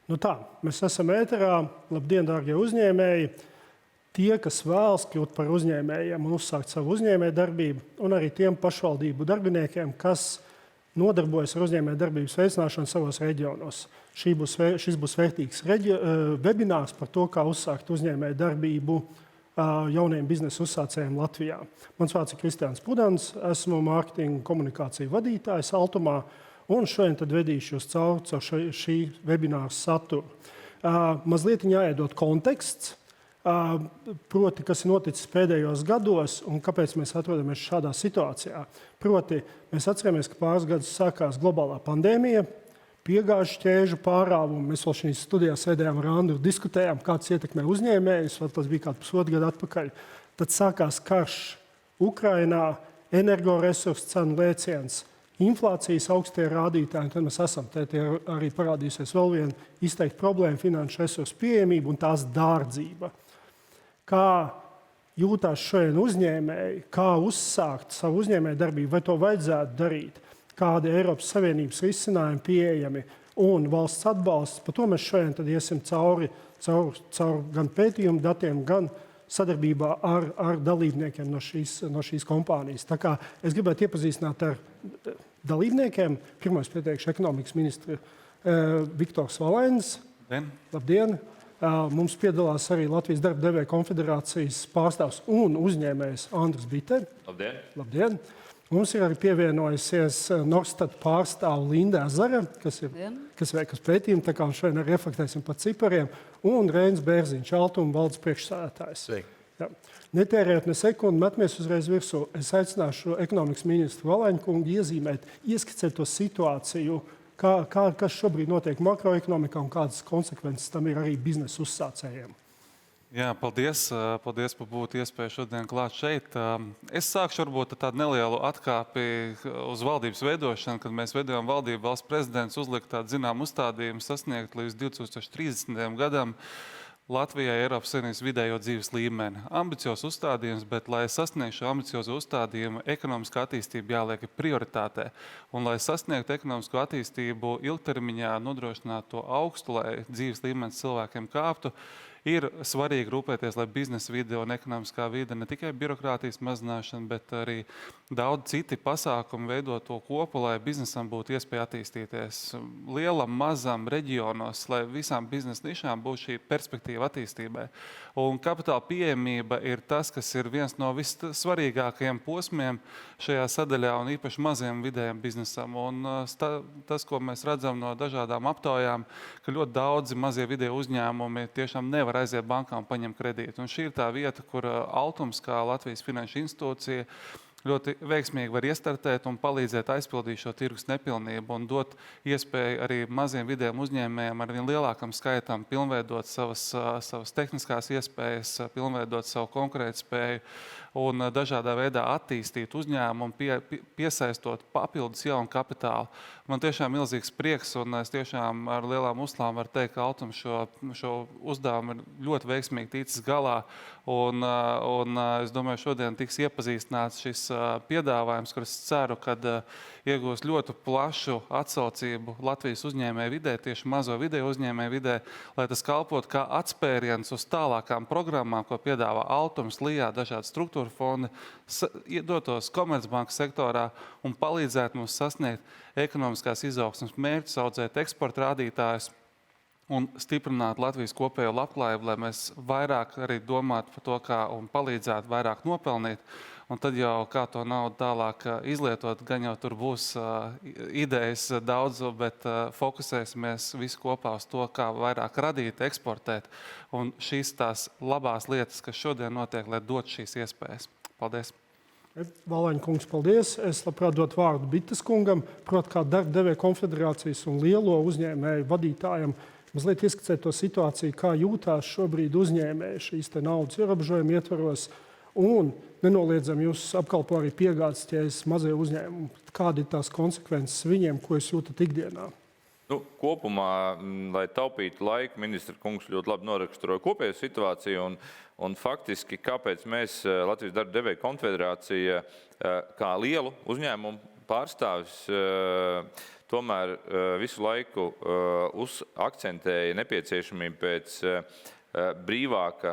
Nu tā, mēs esam ēterā. Labdien, dārgie uzņēmēji! Tie, kas vēlas kļūt par uzņēmējiem un uzsākt savu uzņēmēju darbību, un arī tiem pašvaldību darbiniekiem, kas nodarbojas ar uzņēmēju darbības veicināšanu savos reģionos. Šis būs vērtīgs webinārs par to, kā uzsākt uzņēmēju darbību jauniem biznesa uzsācējiem Latvijā. Mans vārds ir Kristiāns Pudans, esmu mārketinga komunikāciju vadītājs Altumā, un šodien tad vedīšu jūs caur šī webināra saturu. Mazliet jāiedod konteksts, proti, kas ir noticis pēdējos gados un kāpēc mēs atrodamies šādā situācijā. Proti, mēs atceramies, ka pāris gadus sākās globālā pandēmija, piegāžu ķēžu pārāvumu. Mēs vēl šīs studijā sēdējām ar Andru, diskutējām, kāds ietekmē uzņēmējus, vai tas bija kāds pusotru gadu atpakaļ. Tad sākās karš Ukrainā, energoresursu cenu lēciens, inflācijas augstie rādītāji, un tad mēs esam. Te arī parādīsies vēl viena izteikta problēma, finanšu resursu pieejamība un tās dārdzība. Kā jūtās šodien uzņēmēji, kā uzsākt savu uzņēmēju darbību, vai to vajadzētu darīt, kādi Eiropas Savienības risinājumi pieejami un valsts atbalsts. Par to mēs šodien tad iesim cauri gan pētījumu datiem, gan sadarbībā ar dalībniekiem no šīs kompānijas. Tā kā es gribētu iepazīstināt ar dalībniekiem. Pirmais pieteikšu ekonomikas ministru Viktors Valēns. Labdien! Mums piedalās arī Latvijas darba devēju konfederācijas pārstāvs un uzņēmējs Andris Biter. Labdien! Labdien! Mums ir arī pievienojusies Norstat pārstāve Linda Ezere, kas veikas pētījumu, tā kā šodien arī reflektēsim par cipariem, un Reinis Bērziņš, Altuma valdes priekšsēdētājs. Ja. Netērējot ne sekundi, metamies uzreiz virsū. Es aicināšu ekonomikas ministru Valēņu kungu iezīmēt, ieskicēt to situāciju, kas šobrīd notiek makroekonomikā un kādas konsekvences tam ir arī biznesa uzsācējiem. Jā, paldies par būt iespēju šodien klāt šeit. Es sākšu varbūt tādu nelielu atkāpi uz valdības veidošanu, kad mēs veidojam valdību, valsts prezidents uzlika tādu zinām uzstādījumu sasniegt līdz 2030. gadam Latvijai Eiropas Savienības vidējo dzīves līmeni. Ambiciozs uzstādījums, bet, lai sasniegtu šo ambiciozo uzstādījumu, ekonomiskā attīstība jāliek prioritātē. Un, lai sasniegtu ekonomisko attīstību ilgtermiņā, nodrošinātu to augstu, lai dzīves līmenis cilvēkiem kāptu, ir svarīgi rūpēties, lai biznesa vide un ekonomiskā vide ne tikai birokrātijas mazināšana, bet arī daudz citi pasākumi veidot to kopu, lai biznesam būtu iespēja attīstīties lielam, mazam reģionos, lai visām biznesa nišām būtu šī perspektīva attīstībai. Un kapitāla pieejamība ir tas, kas ir viens no vissvarīgākajiem posmiem šajā sadaļā un īpaši maziem vidējiem biznesam. Un tas, ko mēs redzam no dažādām aptaujām, ka ļoti daudzi mazie vidēji uzņēmumi tiešām nevar aiziet bankā un paņemt kredītu. Un šī ir tā vieta, kur Altums, kā Latvijas finanšu institūcija, ļoti veiksmīgi var iestartēt un palīdzēt aizpildīt šo tirgus nepilnību un dot iespēju arī maziem vidējiem uzņēmējiem ar vien lielākam skaitam pilnveidot savas tehniskās iespējas, pilnveidot savu konkurētspēju un dažādā veidā attīstīt uzņēmumu, piesaistot papildus jaunu kapitālu. Man tiešām milzīgs prieks un es tiešām ar lielām uzslām varu teikt, ka Altums šo uzdevumu ir ļoti veiksmīgi ticis galā un es domāju, šodien tiks iepazīstināts šis piedāvājums, kur es ceru, kad iegūs ļoti plašu atsaucību Latvijas uzņēmēju vidē, tieši mazo vidēju uzņēmēju vidē, lai tas kalpot kā atspēriens uz tālākām programmām, ko piedāvā Altums, LIJA, dažādi struktūra fondi, dotos Komercbankas sektorā un palīdzētu mums sasniegt ekonomiskās izaugsmes mērķus, audzēt eksporta rādītājus un stiprināt Latvijas kopējo labklājību, lai mēs vairāk arī domātu par to, kā un palīdzētu vairāk nopelnīt. Un tad jau kā to naudu tālāk izlietot, gan jau tur būs idejas daudz, bet fokusēsimies visi kopā uz to, kā vairāk radīt, eksportēt. Un šīs tās labās lietas, kas šodien notiek, lai dot šīs iespējas. Paldies! Valēņa kungs, paldies. Es labprāt dotu vārdu Bites kungam, proti kā darba devēju konfederācijas un lielo uzņēmēju vadītājam, mazliet ieskicēt to situāciju, kā jūtās šobrīd uzņēmēji šīs te naudas ierobežojumi ietvaros. Un nenoliedzam jūs apkalpo arī piegādes ķēdes mazie uzņēmumi. Kādi ir tās konsekvences viņiem, ko jūs jūtat ikdienā? Kopumā, lai taupītu laiku, ministra kungs ļoti labi noraksturoja kopējo situāciju un faktiski, kāpēc mēs Latvijas darba devēju konfederācija kā lielu uzņēmumu pārstāvis tomēr visu laiku akcentēja nepieciešamību pēc brīvāka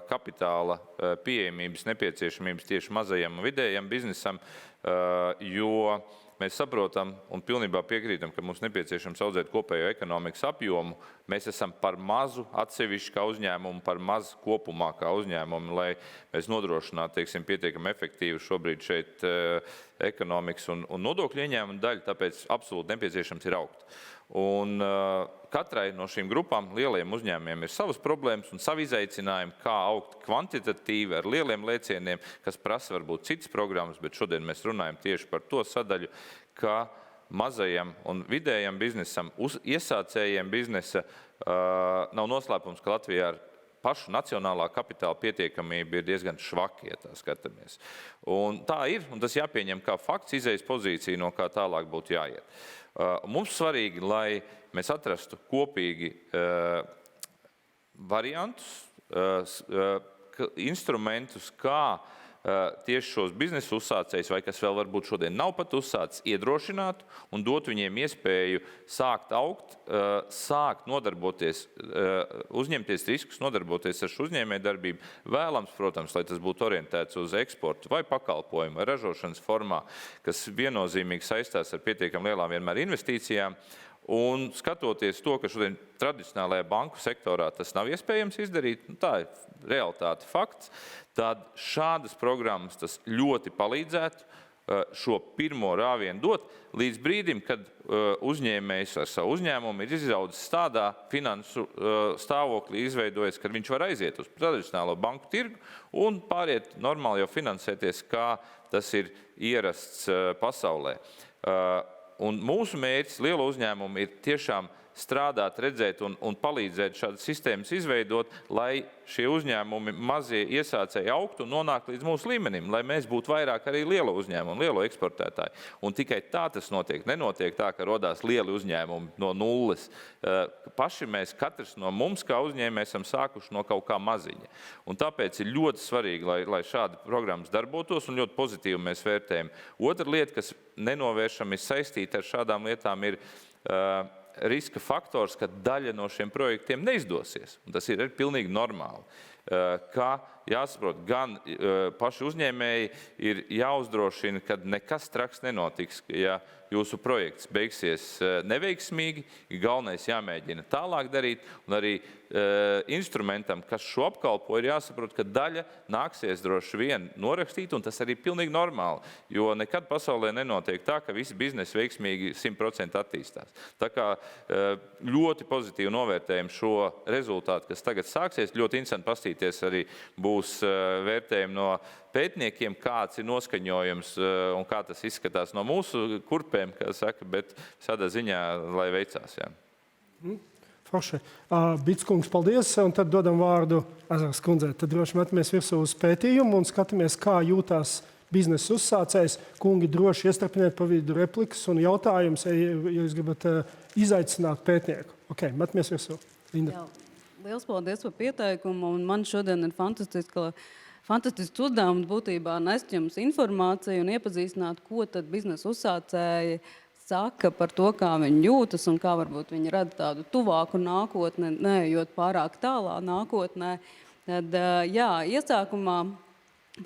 kapitāla pieejamības nepieciešamības tieši mazajam un vidējam biznesam, jo mēs saprotam un pilnībā piekrītam, ka mums nepieciešams audzēt kopējo ekonomikas apjomu. Mēs esam par mazu atsevišķi kā uzņēmumu, par mazu kopumā kā uzņēmumu, lai mēs nodrošinātu, teiksim, pietiekami efektīvu šobrīd šeit ekonomikas un nodokļu ieņēmumu daļu, tāpēc absolūti nepieciešams ir augt. Un katrai no šīm grupām lielajiem uzņēmumiem ir savas problēmas un savi izaicinājumi, kā augt kvantitatīvi ar lieliem lēcieniem, kas prasa varbūt citas programmas, bet šodien mēs runājam tieši par to sadaļu, ka mazajam un vidējam biznesam, iesācējiem biznesa nav noslēpums, ka Latvijā ar pašu nacionālā kapitāla pietiekamība ir diezgan švaki, ja tā skatāmies. Un tā ir, un tas jāpieņem kā fakts, izējas pozīcija, no kā tālāk būtu jāiet. Mums svarīgi, lai mēs atrastu kopīgi variantus, instrumentus, kā tieši šos biznesa uzsācējus, vai kas vēl varbūt šodien nav pat uzsācis, iedrošinātu un dot viņiem iespēju sākt augt, sākt nodarboties, uzņemties riskus, nodarboties ar šo uzņēmējdarbību. Vēlams, protams, lai tas būtu orientēts uz eksportu vai pakalpojumu vai ražošanas formā, kas viennozīmīgi saistās ar pietiekami lielām vienmēr investīcijām. Un skatoties to, ka šodien tradicionālajā banku sektorā tas nav iespējams izdarīt, tā ir realitāte fakts, tad šādas programmas tas ļoti palīdzētu šo pirmo rāvienu dot līdz brīdim, kad uzņēmējs ar savu uzņēmumu ir izaudzis tādā finansu stāvoklī izveidojies, kad viņš var aiziet uz tradicionālo banku tirgu un pāriet normāli jau finansēties, kā tas ir ierasts pasaulē. Un mūsu mērķis lielo uzņēmumu ir tiešām strādāt, redzēt un palīdzēt šādas sistēmas izveidot, lai šie uzņēmumi mazie iesācēji augtu un nonāktu līdz mūsu līmenim, lai mēs būtu vairāk arī lielo uzņēmumu, lielo eksportētāju. Un tikai tā tas notiek. Nenotiek tā, ka rodās lieli uzņēmumi no nulles. Paši mēs, katrs no mums kā uzņēmēji, esam sākuši no kaut kā maziņa. Un tāpēc ir ļoti svarīgi, lai šādi programmas darbotos un ļoti pozitīvi mēs vērtējam. Otra lieta, kas nenovēršami ir saistīta ar šādām lietām, ir riska faktors, ka daļa no šiem projektiem neizdosies. Un tas ir pilnīgi normāli. Ka jāsaprot, gan paši uzņēmēji ir jāuzdrošina, ka nekas traks nenotiks, ja jūsu projekts beigsies neveiksmīgi, galvenais jāmēģina tālāk darīt, un arī instrumentam, kas šo apkalpo, ir jāsaprot, ka daļa nāksies droši vien norakstīt, un tas arī pilnīgi normāli, jo nekad pasaulē nenotiek tā, ka visi biznesi veiksmīgi 100% attīstās. Tā kā ļoti pozitīvi novērtējam šo rezultātu, kas tagad sāksies, ļoti interesanti pastīties arī būs vērtējumi no pētniekiem, kāds ir noskaņojums un kā tas izskatās no mūsu kurpēm, kā saka, bet šādā ziņā, lai veicās. Jā. Forši. Bitskungs, paldies, un tad dodam vārdu Ezeras kundzei. Tad droši metamies virsū uz pētījumu un skatāmies, kā jūtās biznesa uzsācējs. Kungi, droši iestarpiniet pa vidu replikas un jautājumus, ja jūs gribat izaicināt pētnieku. Ok, metamies virsū. Linda. Jā, liels paldies par pieteikumu, un man šodien ir fantastisks uzdevums būtībā nest jums informāciju un iepazīstināt, ko tad biznesa uzsācēji saka par to, kā viņi jūtas un kā varbūt viņi rada tādu tuvāku nākotni, neejot pārāk tālā nākotnē. Tad, jā, iesākumā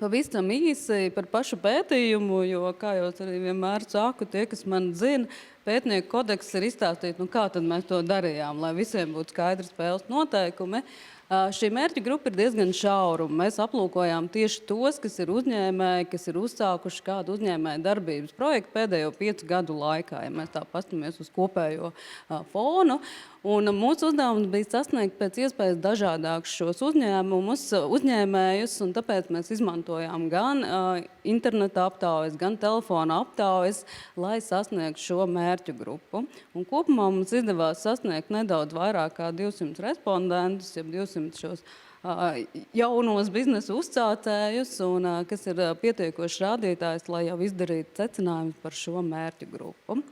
pavisam īsi par pašu pētījumu, jo, kā jau arī vienmēr saku, tie, kas man zina, pētnieku kodeks ir izstāstīt, kā tad mēs to darījām, lai visiem būtu skaidri spēles noteikumi. Šī mērķa grupa ir diezgan šaura. Mēs aplūkojām tieši tos, kas ir uzņēmēji, kas ir uzsākuši kādu uzņēmēju darbības projektu pēdējo 5 gadu laikā, ja mēs tā pastamies uz kopējo fonu. Un mūsu uzdevums bija sasniegt pēc iespējas dažādākus šos uzņēmējus, un tāpēc mēs izmantojām gan interneta aptaujas, gan telefona aptaujas, lai sasniegtu šo mērķu grupu. Un kopumā mums izdevās sasniegt nedaudz vairāk kā 200 respondentus, ja 200 šos jaunos biznesa uzsācējus, un kas ir pietiekošs rādītājs, lai jau izdarītu secinājumus par šo mērķu grupu.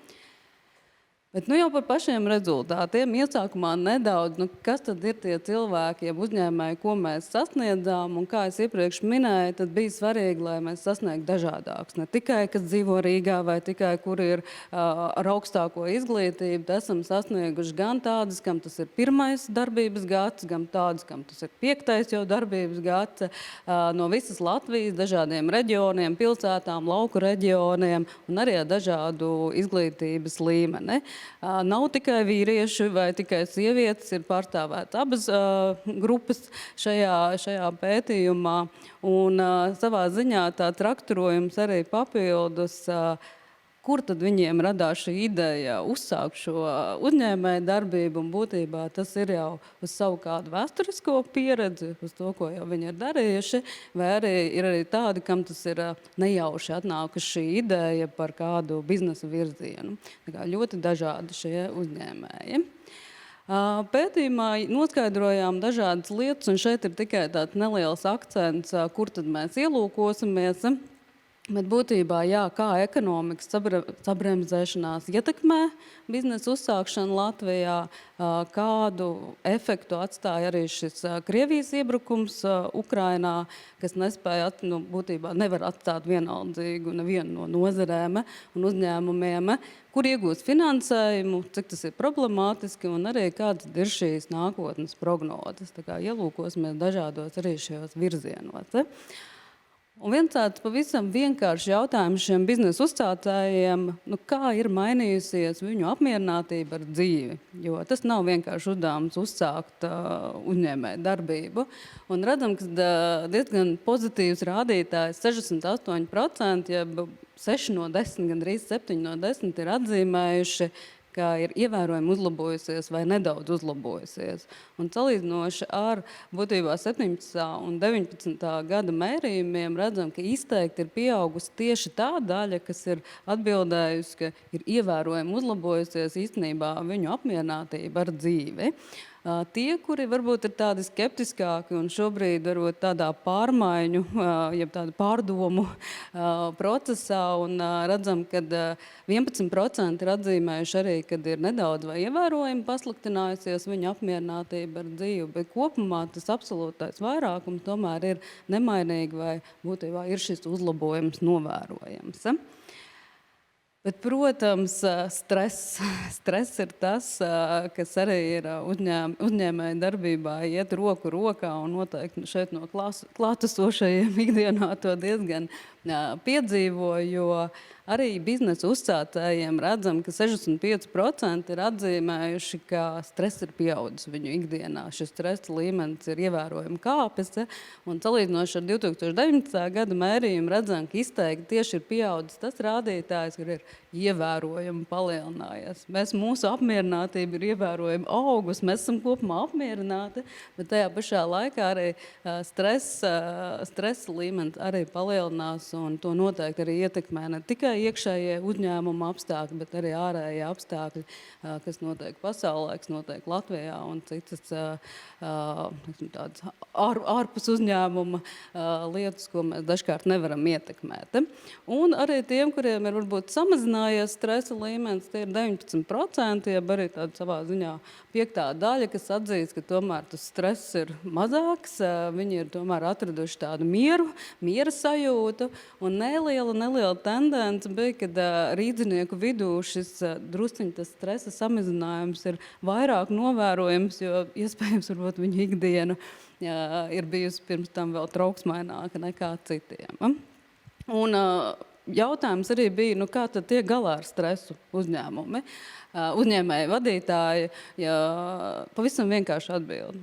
Bet jau par pašiem rezultātiem iesākumā nedaudz, kas tad ir tie cilvēki, jeb uzņēmēji, ko mēs sasniedzām, un kā es iepriekš minēju, tad bija svarīgi, lai mēs sasniegtu dažādākus. Ne tikai, kas dzīvo Rīgā vai tikai, kur ir ar augstāko izglītību, tad esam sasnieguši gan tādas, kam tas ir 1. darbības gads, gan tādas, kam tas ir 5. jau darbības gads, no visas Latvijas, dažādiem reģioniem, pilsētām, lauku reģioniem un arī ar dažādu izglītības līmeni. Nav tikai vīrieši vai tikai sievietes, ir pārstāvētas abas grupas šajā pētījumā. Un savā ziņā tāds raksturojums arī papildus, kur tad viņiem radās šī ideja uzsākt šo uzņēmēju darbību, un būtībā tas ir jau uz savu kādu vēsturisko pieredzi, uz to, ko jau viņi ir darījuši, vai arī ir arī tādi, kam tas ir nejauši atnākuši šī ideja par kādu biznesa virzienu. Tā kā ļoti dažādi šie uzņēmēji. Pētījumā noskaidrojām dažādas lietas, un šeit ir tikai tāds neliels akcents, kur tad mēs ielūkosimies. Bet būtībā, kā ekonomikas sabremzēšanās ietekmē biznesa uzsākšanu Latvijā, kādu efektu atstāja arī šis Krievijas iebrukums Ukrainā, kas nespēja, būtībā nevar atstāt vienaldzīgu nevienu no nozarēm un uzņēmumiem, kur iegūst finansējumu, cik tas ir problemātiski un arī kādas ir šīs nākotnes prognozes. Tā kā ielūkosimies dažādos arī šajos virzienos. Un viens tāds pavisam vienkāršs jautājums šiem biznesa uzsācējiem, kā ir mainījusies viņu apmierinātība ar dzīvi. Jo tas nav vienkārši uzdevums uzsākt uzņēmēju darbību. Un redzam, ka diezgan pozitīvs rādītājs, 68%, jeb 6 no 10, gandrīz 7 no 10 ir atzīmējuši, ka ir ievērojami uzlabojusies vai nedaudz uzlabojusies. Un salīdzinoši ar būtībā 17. un 19. gada mērījumiem redzam, ka izteikti ir pieaugusi tieši tā daļa, kas ir atbildējusi, ka ir ievērojami uzlabojusies īstenībā viņu apmierinātība ar dzīvi. Tie, kuri varbūt ir tādi skeptiskāki un šobrīd varbūt tādā pārmaiņu, jeb tādu pārdomu procesā, un redzam, ka 11% ir atzīmējuši arī, kad ir nedaudz vai ievērojami pasliktinājusies viņa apmierinātība ar dzīvi, bet kopumā tas absolūtais vairākums tomēr ir nemainīgi vai būtībā ir šis uzlabojums novērojams. Bet, protams, stress ir tas, kas arī ir uzņēmēju darbībā iet roku rokā, un noteikti šeit no klātesošajiem ikdienā to diezgan piedzīvo, jo arī biznesa uzsācējiem redzam, ka 65% ir atzīmējuši, ka stress ir pieaudzis viņu ikdienā. Šis stresa līmenis ir ievērojami kāpis, un salīdzinoši ar 2019. gada mērījumu redzam, ka izteikti tieši ir pieaudzis tas rādītājs, kur ir ievērojami palielinājies. Mūsu apmierinātība ir ievērojami augusi, mēs esam kopumā apmierināti, bet tajā pašā laikā arī stresa līmenis arī palielinās, un to noteikti arī ietekmē ne tikai iekšējie uzņēmuma apstākļi, bet arī ārējie apstākļi, kas notiek pasaulē, kas notiek Latvijā un citas tādas ārpus uzņēmuma lietas, ko mēs dažkārt nevaram ietekmēt. Un arī tiem, kuriem ir varbūt samazinājies stresa līmenis, tie ir 19%, jeb arī tāda savā ziņā 5. daļa, kas atzīst, ka tomēr tas stress ir mazāks, viņi ir tomēr atraduši tādu miera sajūtu, un neliela tendence bija, kad rīdzinieku vidū šis drusciņ tas stresa samazinājums ir vairāk novērojams, jo iespējams varbūt viņu ikdiena ir bijusi pirms tam vēl trauksmaināka nekā citiem. Un jautājums arī bija, kā tad tiek galā ar stresu uzņēmumi? Uzņēmēji vadītāji pavisam vienkārši atbild.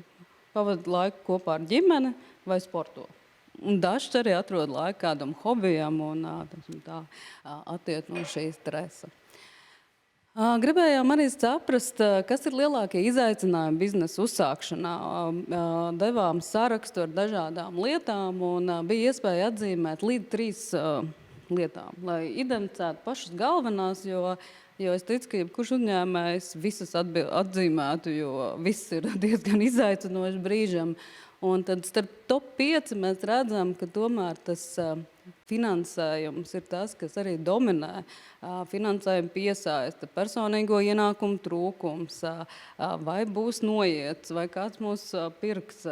Pavada laiku kopā ar ģimeni vai sporto. Un dažs arī atrod laiku kādam hobijam un attiet no šī stresa. Gribējām arī saprast, kas ir lielākie izaicinājumi biznesa uzsākšanā. Devām sarakstu ar dažādām lietām un bija iespēja atzīmēt līdz 3 lietām, lai identificētu pašas galvenās, jo es ticu, ka jebkurš uzņēmējs visas atzīmētu, jo viss ir diezgan izaicinoši brīžam. Un tad starp top 5 mēs redzam, ka tomēr tas finansējums ir tas, kas arī dominē. Finansējuma piesaiste, personīgo ienākumu trūkums, vai būs noiets, vai kāds mūs pirks,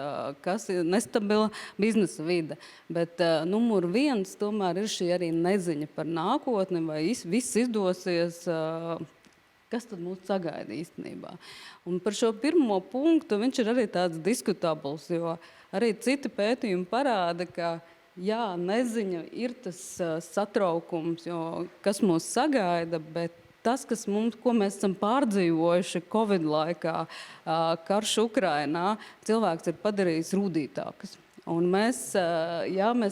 kas ir nestabila biznesa vide. Bet numur 1 tomēr ir šī arī neziņa par nākotni, vai viss izdosies, kas tad mūs sagaida īstenībā. Un par šo pirmo punktu viņš ir arī tāds diskutabls, jo arī citi pētījumi parāda, ka jā, neziņa ir tas satraukums, kas mūs sagaida, bet tas, ko mēs esam pārdzīvojuši Covid laikā, karš Ukrainā, cilvēks ir padarījis rūdītāks. Un mēs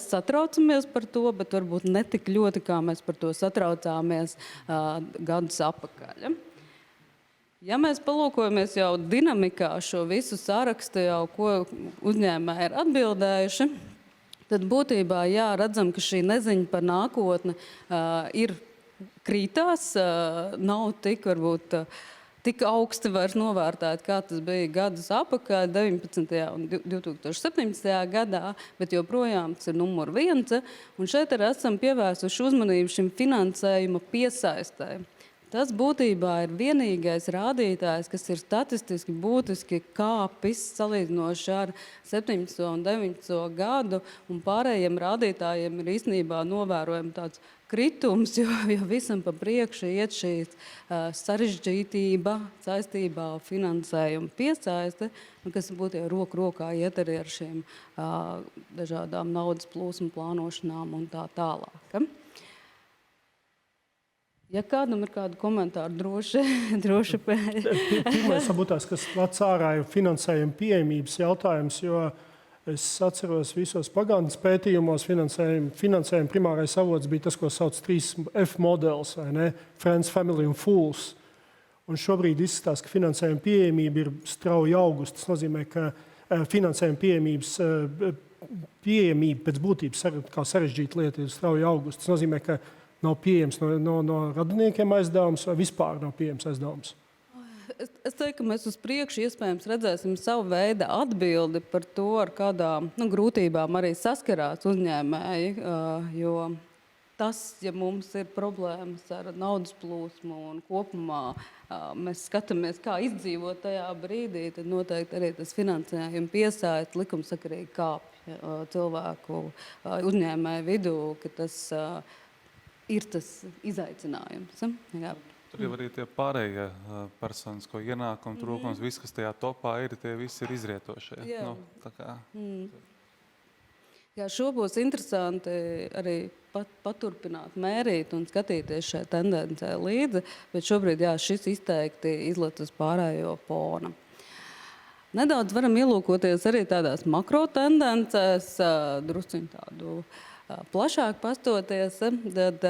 satraucamies par to, bet varbūt ne tik ļoti, kā mēs par to satraucāmies gadus atpakaļ. Ja mēs palūkojamies jau dinamikā šo visu sarakstu, ko uzņēmēji ir atbildējuši, tad būtībā redzam, ka šī neziņa par nākotni ir krītās, nav tik augsti vairs novērtēta, kā tas bija gadus atpakaļ, 19. un 2017. gadā, bet joprojām tas ir numur 1. Un šeit arī esam pievērsuši uzmanību šim finansējuma piesaistē. Tas būtībā ir vienīgais rādītājs, kas ir statistiski būtiski kāpis salīdzinoši ar 17. un 19. gadu, un pārējiem rādītājiem ir īstenībā novērojama tāds kritums, jo visam pa priekšu iet šī sarežģītība saistībā ar finansējumu piesaiste, kas būtu roku rokā iet arī ar šiem dažādām naudas plūsmu plānošanām un tā tālāk. Ja kādam ir kādu komentāru, droši pēc. Pirmais varbūt tās, kas lec ārā, ir finansējuma pieejamības jautājums, jo es atceros visos pagātnes pētījumos finansējuma primārais avots bija tas, ko sauc 3F modelis, vai ne? Friends, Family un Fools. Un šobrīd izskatās, ka finansējuma pieejamība ir strauji augusi. Tas nozīmē, ka finansējuma pieejamība pēc būtības kā sarežģīta lieta ir strauji augusi. Tas nozīmē, ka nav pieejams no radiniekiem aizdevums vai vispār nav pieejams aizdevums? Es teiktu, ka mēs uz priekšu iespējams redzēsim savu veidu atbildi par to, ar kādām grūtībām arī saskarās uzņēmēji, jo tas, ja mums ir problēmas ar naudas plūsmu un kopumā mēs skatāmies, kā izdzīvot tajā brīdī, tad noteikti arī tas finansējuma piesaiste likumsakarīgi kāpj cilvēku uzņēmēju vidū, ka tas ir tas izaicinājums. Jā. Tur jau arī tie pārējie personisko ienākumu trūkums, viss, kas tajā topā ir, tie visi ir izrietošie. Jā. Tā kā. Jā, šo būs interesanti arī paturpināt, mērīt un skatīties šai tendencē līdzi, bet šobrīd šis izteikti izlet uz pārējo fona. Nedaudz varam ielūkoties arī tādās makro tendencēs, drusciņ tādu plašāk pastoties, tad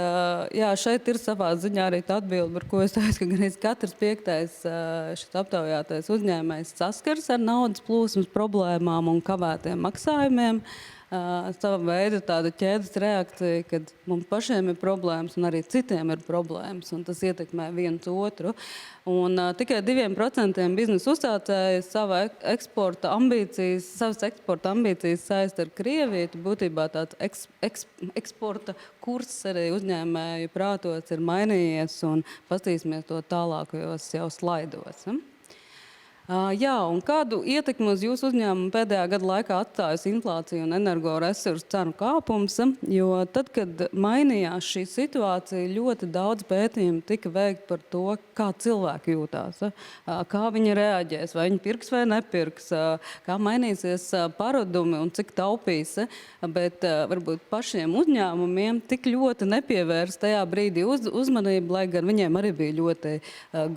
šeit ir savā ziņā arī tā atbilde, par ko es teicu, ka gan katrs 5. šis aptaujātais uzņēmējs saskars ar naudas plūsmas problēmām un kavētiem maksājumiem. Sava veida tāda ķēdes reakcija, kad mums pašiem ir problēmas un arī citiem ir problēmas, un tas ietekmē viens otru. Un tikai 2% biznesa uzsācēji savas eksporta ambīcijas saist ar Krieviju. Būtībā tāds eksporta kurs arī uzņēmēju prātos ir mainījies, un paskatīsimies to tālākajos jau slaidos. Jā, un kādu ietekmi uz jūsu uzņēmumu pēdējā gada laikā atstājusi inflācija un energoresursu cenu kāpums, jo tad, kad mainījās šī situācija, ļoti daudz pētījumu tika veikt par to, kā cilvēki jūtās, kā viņi reaģēs, vai viņi pirks vai nepirks, kā mainīsies paradumi un cik taupīs, bet varbūt pašiem uzņēmumiem tik ļoti nepievērs tajā brīdī uzmanību, lai gan viņiem arī bija ļoti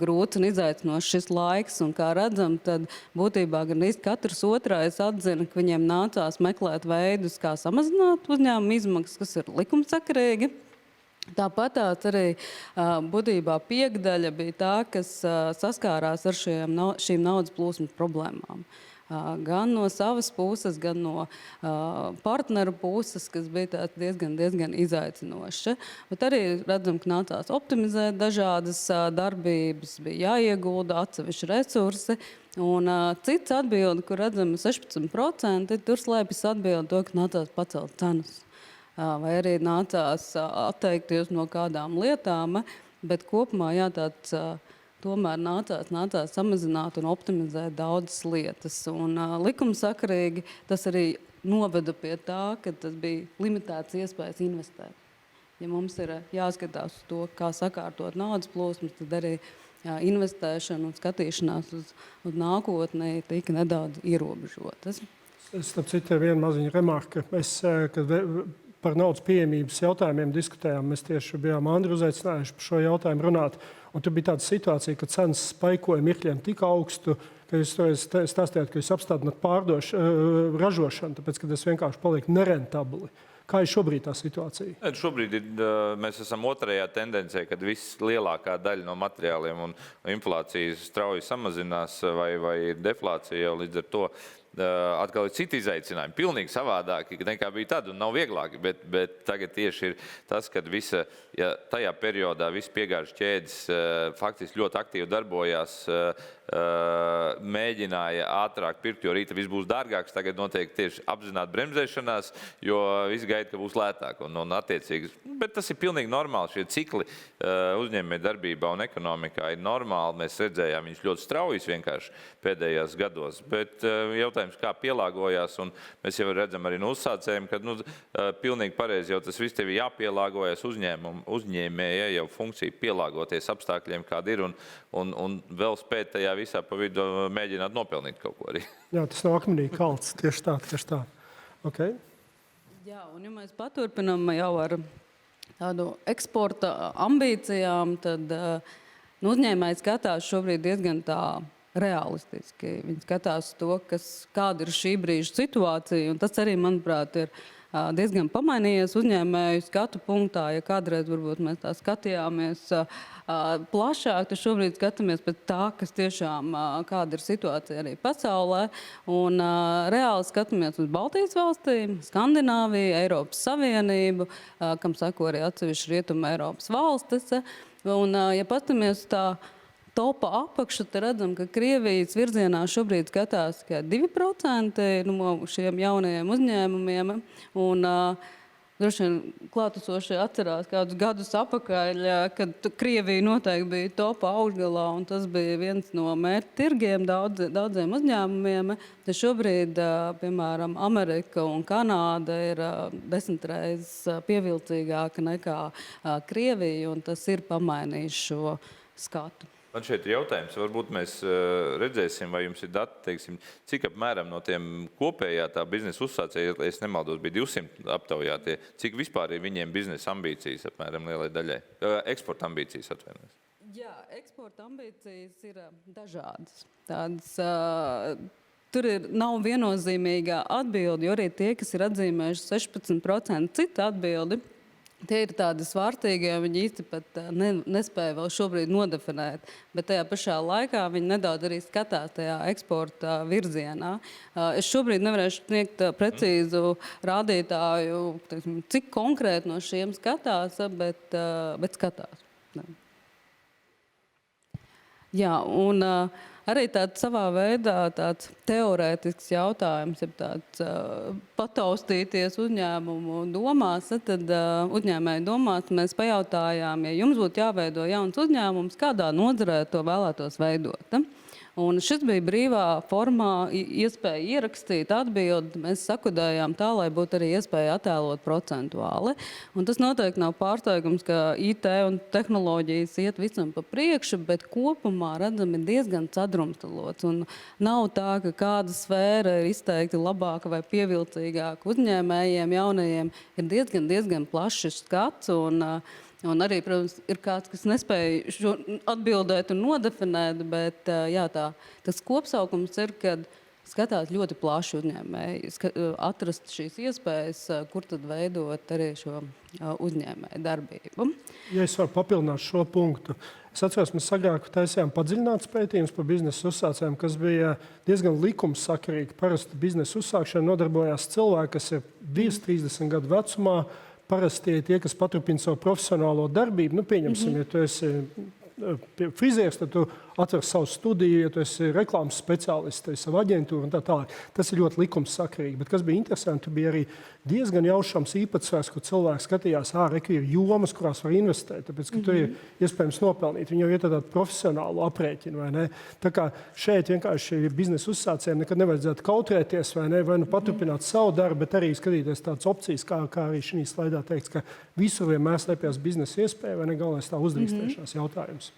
grūts un izaicinošs šis laiks, un kā redzam, tad būtībā gan katrs otrais atzina, ka viņiem nācās meklēt veidus, kā samazināt uzņēmumu izmaksas, kas ir likumsakarīgi. Tāpat arī būtībā piekdaļa bija tā, kas saskārās ar šīm naudas plūsmas problēmām. Gan no savas puses, gan no partneru puses, kas bija diezgan izaicinoši. Bet arī redzam, ka nācās optimizēt dažādas darbības, bija jāiegulda atsevišķi resursi. Un cits atbildi, kur redzam 16%, tur slēpjas atbildi to, ka nācās pacelt cenas. vai arī nācās atteikties no kādām lietām, bet kopumā tāds tomēr nācās samazināt un optimizēt daudzas lietas. Un likumsakarīgi tas arī noveda pie tā, ka tas bija limitēts iespējas investēt. Ja mums ir jāskatās uz to, kā sakārtot naudas plūsmas, tad arī investēšana un skatīšanās uz nākotni tika nedaudz ierobežotas. Starp citu, viena maziņa remarka. Mēs, kad par naudas pieejamības jautājumiem diskutējām, mēs tieši bijām Andru uzaicinājuši par šo jautājumu runāt. Un tur bija tāda situācija, ka cenas spaikoja mirkļiem tik augstu, ka jūs stāstījāt, ka jūs apstādināt ražošanu, tāpēc, ka tas vienkārši paliek nerentabli. Kā ir šobrīd tā situācija? Šobrīd mēs esam otrajā tendencē, kad viss lielākā daļa no materiāliem un inflācijas strauji samazinās vai ir deflācija, līdz ar to atkal ir citi izaicinājumi, pilnīgi savādāki, nekā bija tad un nav vieglāki, bet tagad tieši ir tas, kad tajā periodā visi piegāžu ķēdes faktiski ļoti aktīvi darbojās, mēģināja ātrāk pirkt, jo rīta viss būs dārgāks, tagad notiek tieši apzināti bremzēšanās, jo visi gaida, ka būs lētāk un attiecīgi. Bet tas ir pilnīgi normāli, šie cikli uzņēmējdarbībā un ekonomikā ir normāli, mēs redzējām viņus ļoti straujas vienkārši pēdējās gados, bet jautājums, kā pielāgojās, un mēs jau redzam arī no uzsācējiem, ka pilnīgi pareizi jau tas viss tev jāpielāgojas uzņēmēja jau funkcija pielāgoties apstākļiem, kādi ir, un vēl spēt tajā visā pa vidu mēģināt nopelnīt kaut ko arī. Jā, tas nav akmenī kalts, tieši tā. Okay. Jā, un ja mēs paturpinām jau ar tādu eksporta ambīcijām, tad uzņēmēji skatās šobrīd diezgan tā realistiski. Viņi skatās to, kāda ir šī brīža situācija, un tas arī, manuprāt, ir diezgan pamainījies uzņēmēju skatu punktā. Ja kādreiz varbūt mēs tā skatījāmies plašāk, tad šobrīd skatāmies pēc tā, kas tiešām kāda ir situācija arī pasaulē. Un reāli skatāmies uz Baltijas valstīm, Skandināviju, Eiropas Savienību, kam sako arī atsevišķi Rietuma Eiropas valstis. Un, ja pastamies tā topā apakšu, tad redzam, ka Krievijas virzienā šobrīd skatās 2% no šiem jaunajiem uzņēmumiem. Un droši vien klātesošie atcerās kādus gadus apakaļ, kad Krievija noteikti bija topā augšgalā, un tas bija viens no mērķa tirgiem daudziem uzņēmumiem. Tad šobrīd, piemēram, Amerika un Kanāda ir 10 reizes pievilcīgāka nekā Krievija, un tas ir pamainījis šo skatu. Man šeit ir jautājums, varbūt mēs redzēsim, vai jums ir dati, teiksim, cik apmēram no tiem kopējā tā biznesa uzsācēja, ja es nemaldos, bija 200 aptaujātie, cik vispār ir viņiem biznesa ambīcijas apmēram lielai daļai, eksporta ambīcijas atvainojas? Jā, eksporta ambīcijas ir dažādas. Tādas, tur nav viennozīmīga atbildi, jo arī tie, kas ir atzīmējuši 16% citu atbildi, tie ir tādi svārtīgi, jo viņi īsti pat nespēja vēl šobrīd nodefinēt, bet tajā pašā laikā viņi nedaudz arī skatās tajā eksporta virzienā. Es šobrīd nevarēšu sniegt precīzu rādītāju, cik konkrēti no šiem skatās, bet skatās. Jā, un arī tāds savā veidā tāds teorētisks jautājums, ja tāds pataustīties uzņēmumu domās, tad uzņēmēju domās mēs pajautājām, ja jums būtu jāveido jauns uzņēmums, kādā nozarē to vēlētos veidot. Un šis bija brīvā formā iespēja ierakstīt atbildi. Mēs sakodējām tā, lai būtu arī iespēja attēlot procentuāli. Un tas noteikti nav pārsteigums, ka IT un tehnoloģijas iet visam pa priekšu, bet kopumā redzami diezgan sadrumstalots. Un nav tā, ka kāda sfēra ir izteikti labāka vai pievilcīgāka uzņēmējiem, jaunajiem. Ir diezgan plašs skats un arī, protams, ir kāds, kas nespēja šo atbildēt un nodefinēt, bet jā, tas kopsaukums ir, kad skatās ļoti plaši uzņēmēji, atrast šīs iespējas, kur tad veidot arī šo uzņēmēju darbību. Ja es varu papildināt šo punktu. Es atceros, mēs agrāk taisījām padziļināts pētījums par biznesa uzsācējiem, kas bija diezgan likumsakarīgi. Parasti biznesa uzsākšana nodarbojās cilvēki, kas ir 20-30 gadu vecumā. Parasti tie, kas paturpina savu profesionālo darbību, pieņemsim, ja tu esi frizieris, tad tu atver savu studiju, ja tu esi reklāmas speciālists, tai savu aģentūru un tā tālāk. Tas ir ļoti likumsakarīgi. Bet kas bija interesanti, bija arī diezgan jaušams īpatsvars, kur cilvēki skatījās, reki ir jomas, kurās var investēt, tāpēc, ka tur ir iespējams nopelnīt. Viņi jau ir tādu profesionālu aprēķinu, vai ne? Tā kā šeit vienkārši biznesa uzsācējiem nekad nevajadzētu kautrēties, vai ne? Vai nu paturpināt savu darbu, bet arī skatīties tādas opcijas, kā arī šī slaidā teikts, ka visur vienmēr slēpjas biznesa iespēja, vai ne? Galvenais tā uzdrīkstēšanās jautājums.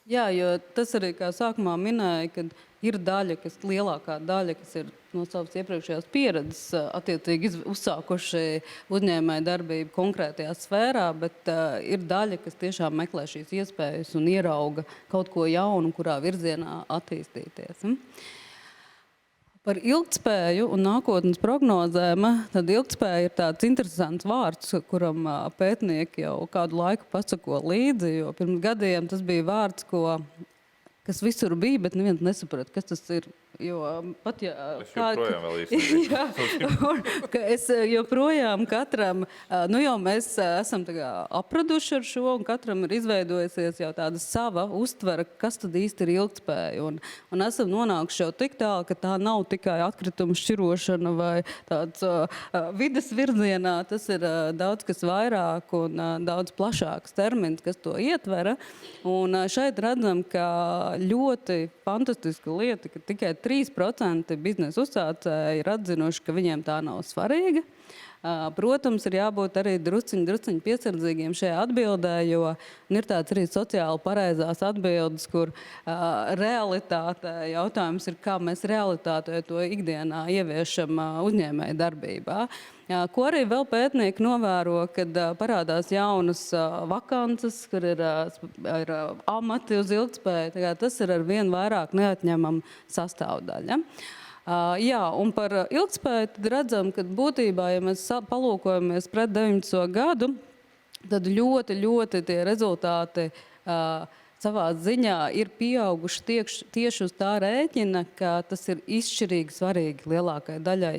Jā, jo tas arī, kā sākumā minēja, kad ir daļa, lielākā daļa, kas ir no savas iepriekšējās pieredzes attiecīgi uzsākuši uzņēmēju darbību konkrētajā sfērā, bet ir daļa, kas tiešām meklē šīs iespējas un ierauga kaut ko jaunu, kurā virzienā attīstīties. Par ilgtspēju un nākotnes prognozēm, tad ilgtspēja ir tāds interesants vārds, kuram pētnieki jau kādu laiku pasako līdzi, jo pirms gadiem tas bija vārds, kas visur bija, bet neviens nesaprata, kas tas ir. Jo pat ja es joprojām vēl īsti es joprojām katram, jau mēs esam apraduši ar šo, un katram ir izveidojusies jau tāda sava uztvere, kas tad īsti ir ilgtspēja. Un esam nonākuši jau tik tālu, ka tā nav tikai atkritumu šķirošana vai tāds vides virzienā, tas ir daudz kas vairāk un daudz plašāks termins, kas to ietvera. Un šeit redzam, ka ļoti fantastiska lieta, ka tikai 3% biznesa uzsācēji ir atzinuši, ka viņiem tā nav svarīga. Protams, ir jābūt arī drusciņi piesardzīgiem šajā atbildē, jo ir tāds arī sociāli pareizās atbildes, kur realitāte jautājums ir, kā mēs realitātē to ikdienā ieviešam uzņēmēju darbībā. Ko arī vēl pētnieki novēro, kad parādās jaunas vakances, kur ir amati uz ilgtspēju. Tas ir ar vien vairāk neatņemama sastāvdaļa. Jā, un par ilgtspēju tad redzam, ka būtībā, ja mēs palūkojamies pret 19. gadu, tad ļoti tie rezultāti savā ziņā ir pieauguši tieši uz tā rēķina, ka tas ir izšķirīgi svarīgi lielākai daļai.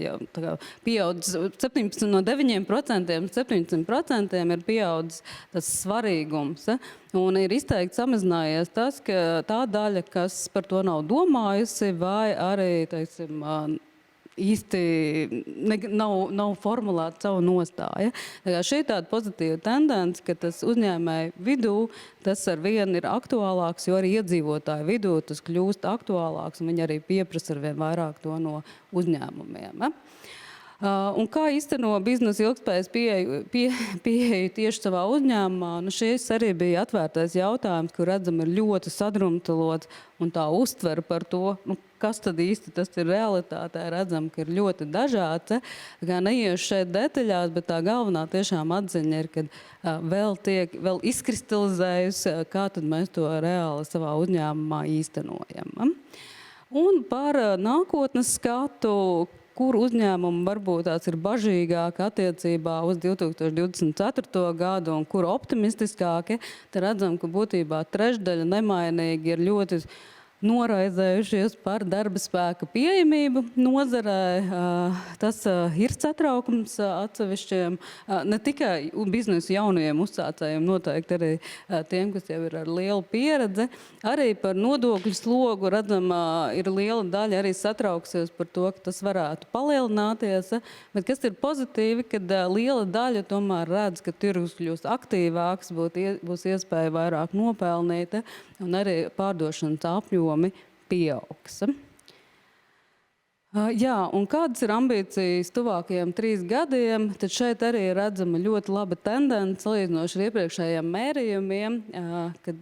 Pieaudzis 17 no 9%, 17% ir pieaudzis tas svarīgums. Un ir izteikti samazinājies tas, ka tā daļa, kas par to nav domājusi, vai arī, teiksim, īsti nav formulēta savu nostāju. Šī ir tāda pozitīva tendence, ka tas uzņēmēju vidū tas ar vienu ir aktuālāks, jo arī iedzīvotāju vidū tas kļūst aktuālāks, un viņi arī pieprasa ar vien vairāk to no uzņēmumiem. Un kā īsteno biznesa ilgtspējas pieeju tieši savā uzņēmumā? Šis arī bija atvērtais jautājums, kur redzam ir ļoti sadrumtalots, un tā uztvere par to, kas tad īsti tas ir realitātē, redzam, ka ir ļoti dažāds. Neiešu šeit detaļās, bet tā galvenā tiešām atziņa ir, ka vēl izkristalizējusi, kā tad mēs to reāli savā uzņēmumā īstenojam. Un par nākotnes skatu, kur uzņēmumi varbūt tāds ir bažīgāki attiecībā uz 2024. gadu un kur optimistiskāki, tad redzam, ka būtībā trešdaļa nemainīgi ir ļoti noraizējušies par darba spēka pieejamību nozarē. Tas ir satraukums atsevišķiem, ne tikai biznesa jaunajiem uzsācējiem, noteikti arī tiem, kas jau ir ar lielu pieredzi. Arī par nodokļu slogu redzam, ir liela daļa arī satrauksies par to, ka tas varētu palielināties. Bet kas ir pozitīvi, kad liela daļa tomēr redz, ka tirgus kļūst aktīvāks, būs iespēja vairāk nopelnīt un arī pārdošanas apjomi pieaugs. Jā, un kādas ir ambīcijas tuvākajiem 3 gadiem, tad šeit arī redzama ļoti laba tendence salīdzinoši ar iepriekšējiem mērījumiem, kad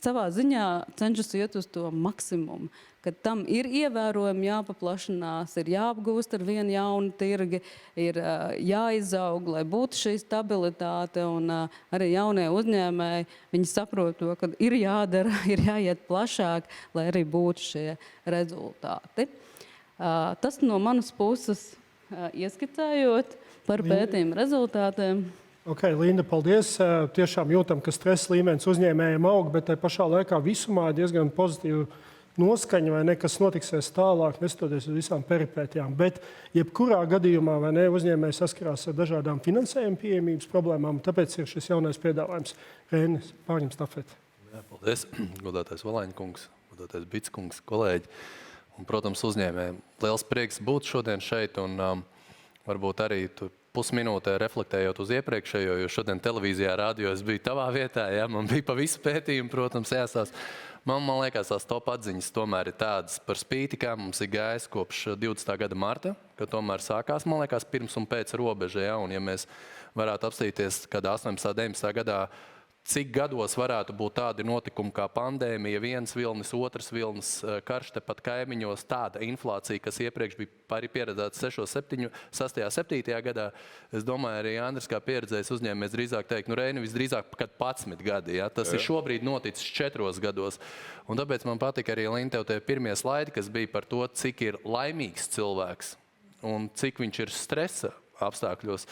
savā ziņā cenšas iet uz to maksimumu, kad tam ir ievērojami jāpaplašanās, ir jāapgūst ar vienu jaunu tirgi, ir jāizaug, lai būtu šī stabilitāte, un arī jaunie uzņēmēji, viņi saprot to, ka ir jādara, ir jāiet plašāk, lai arī būtu šie rezultāti. Tas no manas puses ieskicējot par pētījumu rezultātiem. Linda, paldies. Tiešām jūtam, ka stresa līmenis uzņēmējiem aug, bet tai pašā laikā visumā diezgan pozitīvi noskaņa, vai ne, kas notiksies tālāk, neskatoties uz visām peripētijām. Bet jebkurā gadījumā, vai ne, uzņēmēji saskarās ar dažādām finansējuma pieejamības problēmām, tāpēc ir šis jaunais piedāvājums. Rēnis, pārņem stafeti. Jā, paldies, godātais Valaņkungs, godātais Bitskungs, kolēģi un, protams, uzņēmēji. Liels prieks būt šodien šeit un varbūt arī tur pusminūtē reflektējot uz iepriekšējo, jo šodien televīzijā, rādio es biju tavā vietā, ja, man bija pa visu pētījumu, protams, jāsās. Man liekas, tās top atziņas tomēr ir tādas par spīti, kā mums ir gājis kopš 20. gada marta, kad tomēr sākās, man liekas, pirms un pēc robeža, ja, un ja mēs varētu apstīties, kad 18. 19. gadā cik gados varētu būt tādi notikumi kā pandēmija, viens vilnis, otrs vilnis, karš tepat kaimiņos, tāda inflācija, kas iepriekš bija arī pieredzēta 6., 7. gadā. Es domāju, arī Andris kā pieredzējis uzņēmējs drīzāk teikt, Reini, visdrīzāk kad 11 gadi. Ja? Tas ir šobrīd noticis 4 gados. Un tāpēc man patika arī, Linta, tev tie pirmie slaidi, kas bija par to, cik ir laimīgs cilvēks un cik viņš ir stresa apstākļos,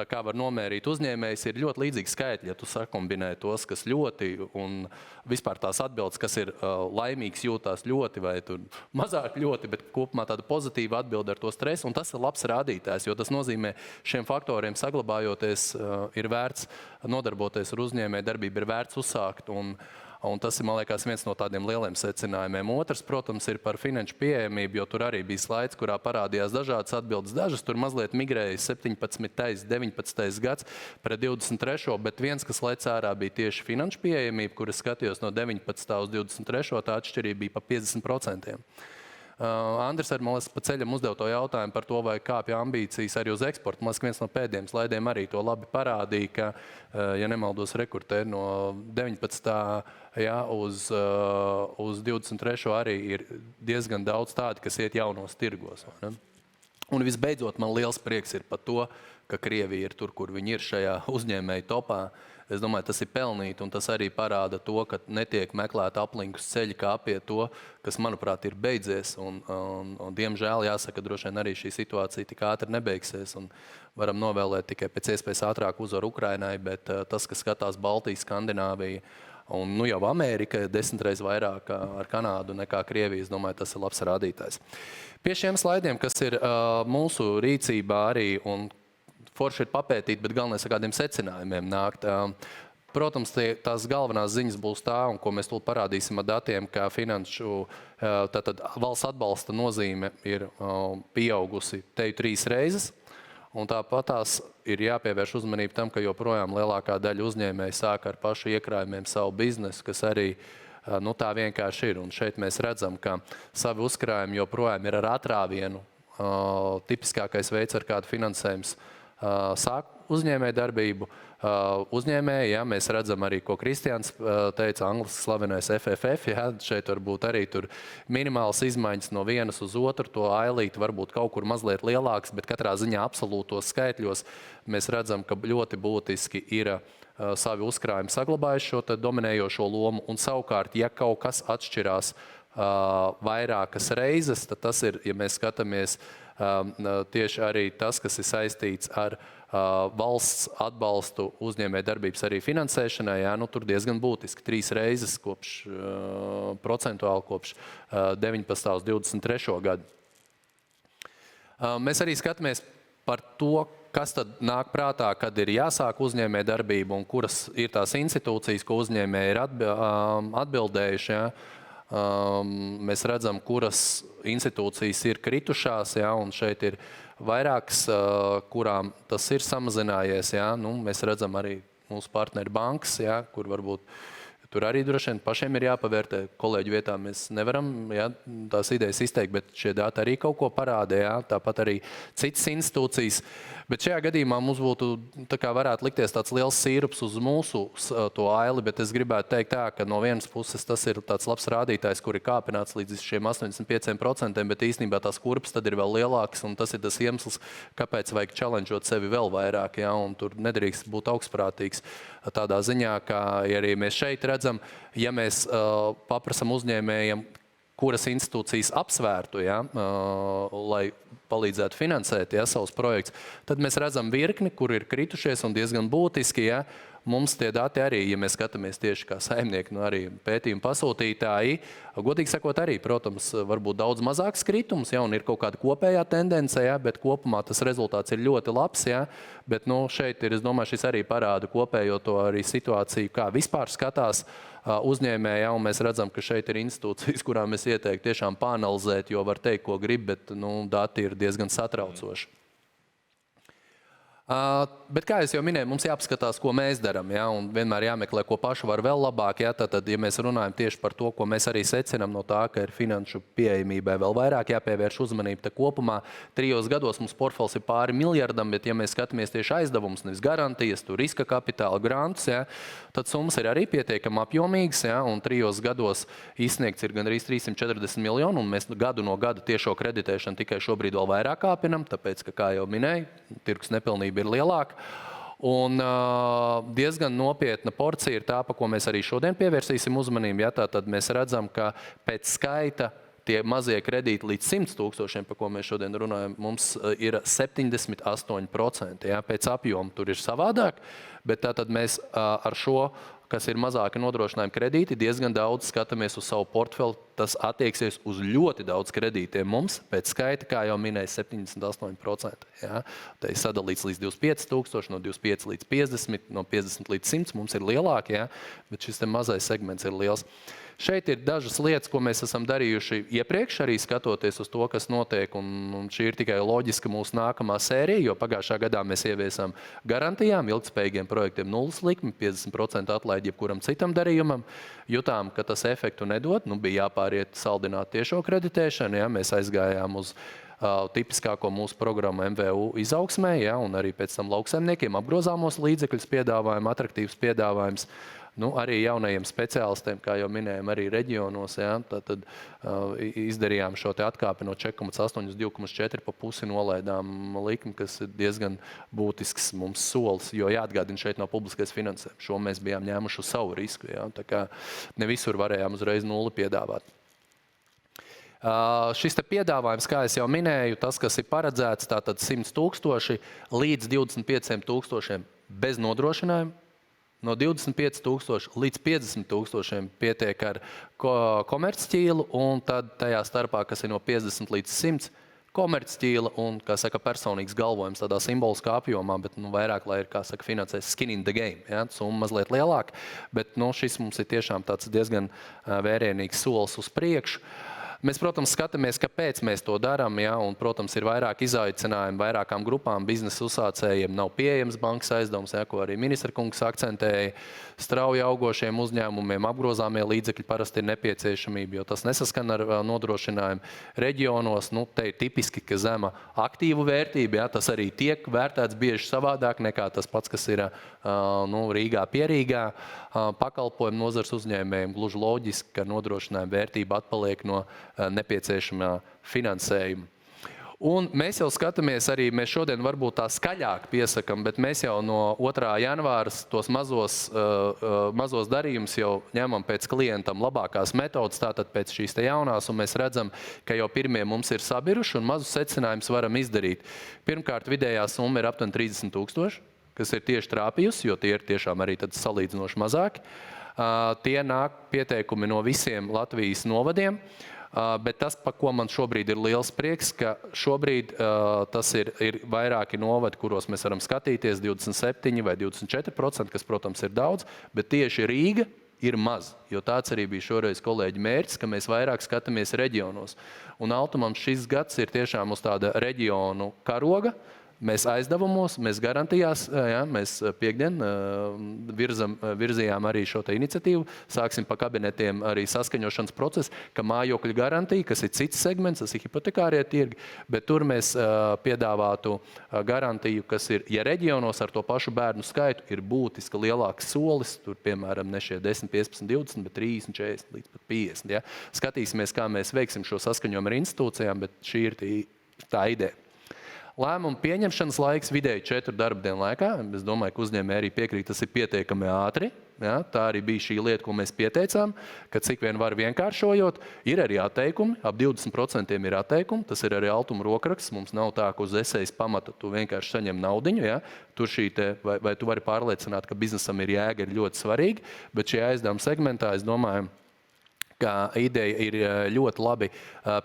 kā var nomērīt uzņēmējs, ir ļoti līdzīgi skaitļi, ja tu sakombinē tos, kas ļoti, un vispār tās atbildes, kas ir laimīgs, jūtās ļoti vai tur mazāk ļoti, bet kopumā tāda pozitīva atbilde ar to stresu, un tas ir labs rādītājs, jo tas nozīmē, šiem faktoriem saglabājoties, ir vērts nodarboties ar uzņēmēju darbību, ir vērts uzsākt, un tas ir, man liekas, viens no tādiem lieliem secinājumiem. Otrs, protams, ir par finanšu pieejamību, jo tur arī bija slaids, kurā parādījās dažādas atbildes. Dažas tur mazliet migrēja 17. 19. gads pret 23. Bet viens, kas lec ārā, bija tieši finanšu pieejamība, kur es skatījos no 19. uz 23. Tā atšķirība bija pa 50%. Andris ar malas pa ceļam uzdev to jautājumu par to, vai kāpja ambīcijas arī uz eksportu. Man viens no pēdējiem slaidiem arī to labi parādīja, ka, ja nemaldos rekurtē, no 19. Ja, uz 23. arī ir diezgan daudz tādi, kas iet jaunos tirgos. Ne? Un visbeidzot, man liels prieks ir par to, ka Krievija ir tur, kur viņi ir šajā uzņēmēju topā. Es domāju, tas ir pelnīti, un tas arī parāda to, ka netiek meklēta aplinkus ceļi, kā apiet to, kas, manuprāt, ir beidzies. Un diemžēl, jāsaka, droši vien arī šī situācija tik ātri nebeigsies. Un varam novēlēt tikai pēc iespējas ātrāk uzvaru Ukrainai, bet tas, kas skatās Baltiju, Skandināviju, un jau Amerika 10 reizes vairāk ar Kanādu nekā Krievija, es domāju, tas ir labs rādītājs. Pie šiem slaidiem, kas ir mūsu rīcībā arī, un forši ir papētīt, bet galvenais ar kādiem secinājumiem nākt. Protams, tās galvenās ziņas būs tā, un ko mēs tūlīt parādīsim ar datiem, ka finanšu, tātad valsts atbalsta nozīme ir pieaugusi teju 3 reizes, un tāpat tās ir jāpievērš uzmanību tam, ka joprojām lielākā daļa uzņēmēji sāk ar pašu iekrājumiem savu biznesu, kas arī tā vienkārši ir. Un šeit mēs redzam, ka savi uzkrājumi joprojām ir ar atrāvienu. Tipiskākais veids, ar kādu finansējums sāk uzņēmēju darbību. Uzņēmēji, ja, mēs redzam arī, ko Kristians teica, angliski slavenais FFF, ja, šeit varbūt arī tur minimāls izmaiņas no vienas uz otru, to ailīt varbūt kaut kur mazliet lielāks, bet katrā ziņā absolūtos skaitļos mēs redzam, ka ļoti būtiski ir savi uzkrājumi saglabājuši šo dominējošo lomu, un savukārt, ja kaut kas atšķirās vairākas reizes, tad tas ir, ja mēs skatāmies, tieši arī tas, kas ir saistīts ar valsts atbalstu uzņēmēju darbības arī finansēšanai, jā, tur diezgan būtiski 3 reizes procentuāli kopš 19. uz 23. gadu. Mēs arī skatāmies par to, kas tad nāk prātā, kad ir jāsāk uzņēmēju darbību un kuras ir tās institūcijas, ko uzņēmēji ir atbildējuši. Jā. Mēs redzam, kuras institūcijas ir kritušās, ja, un šeit ir vairākas, kurām tas ir samazinājies. Ja. Mēs redzam arī mūsu partneri bankas, ja, kur varbūt tur arī droši vien pašiem ir jāpavērtē. Kolēģu vietā mēs nevaram, ja, tās idejas izteikt, bet šie dati arī kaut ko parāda, ja, tāpat arī citas institūcijas. Bet šajā gadījumā mums būtu, tā kā varētu likties tāds liels sīrups uz mūsu to aili, bet es gribētu teikt tā, ka no vienas puses tas ir tāds labs rādītājs, kur ir kāpināts līdz šiem 85%, bet īstenībā tās kurpes tad ir vēl lielākas, un tas ir tas iemesls, kāpēc vajag challengeot sevi vēl vairāk, ja, un tur nedrīkst būt augstprātīgs tādā ziņā, ka ja arī mēs šeit redzam, ja mēs paprasam uzņēmējiem, kuras institūcijas apsvērtu, ja, lai palīdzētu finansēt savus projektus, tad mēs redzam virkni, kur ir kritušies un diezgan būtiski. Ja? Mums tie dati arī, ja mēs skatāmies tieši kā saimnieki, arī pētījumu pasūtītāji, godīgi sakot arī, protams, varbūt daudz mazāks kritums, ja, un ir kaut kāda kopējā tendence, ja, bet kopumā tas rezultāts ir ļoti labs, ja, bet šeit ir, es domāju, šis arī parāda kopējo to arī situāciju, kā vispār skatās uzņēmēji, ja, un mēs redzam, ka šeit ir institūcijas, kurām es ieteiktu tiešām pāanalizēt, jo var teikt, ko grib, bet dati ir diezgan satraucoši. Bet, kā es jau minēju, mums jāpaskatās, ko mēs darām, ja, un vienmēr jāmeklē, ko paši var vēl labāk. Ja, tad, ja mēs runājam tieši par to, ko mēs arī secinām no tā, ka ir finanšu pieejamībai vēl vairāk jāpievērš uzmanība, tad kopumā 3 gados mums portfels ir pāri miljardam, bet, ja mēs skatāmies tieši aizdevumus, nevis garantijas, tur riska kapitāla grantus, ja, tad summas ir arī pietiekami apjomīgas, ja, un 3 gados izsniegts ir gandrīz 340 miljoni, un mēs gadu no gada tiešo kreditēšanu tikai šobrīd vēl vairāk kāpinam, tāpēc, ka, kā jau minēju, tirgus nepilnība ir lielāka. Un diezgan nopietna porcija ir tā, pa ko mēs arī šodien pievērsīsim uzmanību. Ja, tad mēs redzam, ka pēc skaita tie mazie kredīti līdz 100 000, pa ko mēs šodien runājam, mums ir 78%. Ja, pēc apjoma tur ir savādāk, bet tātad mēs ar šo, kas ir mazāki nodrošinājumi kredīti, diezgan daudz skatāmies uz savu portfeli. Tas attieksies uz ļoti daudz kredītiem mums. Pēc skaita, kā jau minēju, 78%. Ja? Tā ir sadalīts līdz 25 000, no 25 līdz 50, no 50 līdz 100 mums ir lielāki, ja? Bet šis te mazais segments ir liels. Šeit ir dažas lietas, ko mēs esam darījuši iepriekš, arī skatoties uz to, kas notiek, un šī ir tikai loģiska mūsu nākamā sērija, jo pagājušā gadā mēs ieviesām garantijām, ilgspējīgiem projektiem 0 likmi, 50% atlaidi jebkuram citam darījumam. Jutām, ka tas efektu nedod, bija jāpāriet saldināt tiešo kreditēšanu, ja, mēs aizgājām uz tipiskāko mūsu programmu MVU izaugsmē, ja, un arī pēc tam lauksaimniekiem apgrozāmos līdzekļus piedāvājam, atraktīvs piedāvājums. Arī jaunajiem speciālistiem, kā jau minējām, arī reģionos, ja, tad izdarījām šo te atkāpi no 4,8 uz 2,4 pa pusi nolaidām likmi, kas ir diezgan būtisks mums solis, jo jāatgādina šeit nav publiskais finansējums. Šo mēs bijām ņēmuši uz savu risku, ja, tā kā ne visur varējām uzreiz 0 piedāvāt. Šis te piedāvājums, kā es jau minēju, tas, kas ir paredzēts, tātad 100 000 līdz 25 000 bez nodrošinājuma. No 25 000 līdz 50 000 pietiek ar komercķīlu, un tad tajā starpā, kas ir no 50 līdz 100, komercķīla un, kā saka, personīgs galvojums tādā simboliskā apjomā, bet vairāk, lai ir, kā saka, finansēs skin in the game, ja, summa mazliet lielāka, bet šis mums ir tiešām tāds diezgan vērienīgs solis uz priekšu. Mēs, protams, skatāmies, kāpēc mēs to darām, ja, un, protams, ir vairāk izaicinājumu vairākām grupām, biznesa uzsācējiem nav pieejams bankas aizdevums, ja, ko arī ministra kungs akcentēja, strauji augošiem uzņēmumiem apgrozāmie līdzekļi parasti ir nepieciešamība, jo tas nesaskan ar nodrošinājumu reģionos, te ir tipiski, ka zema aktīvu vērtība, ja, tas arī tiek vērtēts bieži savādāk nekā tas pats, kas ir Rīgā, Pierīgā, pakalpojumu nozars uzņēmējiem, gluži loģiski, ka nodrošinājuma vērtība atpaliek no nepieciešamā finansējuma. Un mēs jau skatāmies arī, mēs šodien varbūt tā skaļāk piesakam, bet mēs jau no 2. janvāra tos mazos darījumus jau ņemam pēc klientam labākās metodas, tātad pēc šīs te jaunās, un mēs redzam, ka jau pirmie mums ir sabiruši un mazus secinājumus varam izdarīt. Pirmkārt, vidējā summa ir aptuveni 30 000, kas ir tieši trāpījusi, jo tie ir tiešām arī tad salīdzinoši mazāki. Tie nāk pieteikumi no visiem Latvijas novadiem. Bet tas, pa ko man šobrīd ir liels prieks, ka šobrīd tas ir vairāki novadi, kuros mēs varam skatīties, 27 vai 24%, kas, protams, ir daudz, bet tieši Rīga ir maz, jo tāds arī bija šoreiz kolēģi mērķis, ka mēs vairāk skatāmies reģionos. Un Altumam šis gads ir tiešām uz tāda reģionu karoga. Mēs aizdevumos, mēs garantijās, ja, mēs piekdien virzījām arī šo te iniciatīvu, sāksim pa kabinetiem arī saskaņošanas procesu, ka mājokļu garantija, kas ir cits segments, tas ir hipotekārie tirgi, bet tur mēs piedāvātu garantiju, kas ir, ja reģionos ar to pašu bērnu skaitu ir būtiski lielāks solis, tur piemēram ne šie 10, 15, 20, bet 30, 40 līdz pat 50. Ja. Skatīsimies, kā mēs veiksim šo saskaņojumu ar institūcijām, bet šī ir tā ideja. Lēmumu pieņemšanas laiks vidēji 4 darba dienu laikā. Es domāju, ka uzņēmēji arī piekrīt, tas ir pietiekami ātri. Ja, tā arī bija šī lieta, ko mēs pieteicām, ka cik vien var vienkāršojot. Ir arī atteikumi, ap 20% ir atteikumi. Tas ir arī altuma rokraksts. Mums nav tā, ka uz esejas pamata tu vienkārši saņem naudiņu. Ja. Tur vai tu vari pārliecināt, ka biznesam ir jēga, ir ļoti svarīgi. Bet šajā aizdevuma segmentā, es domāju, ka ideja ir ļoti labi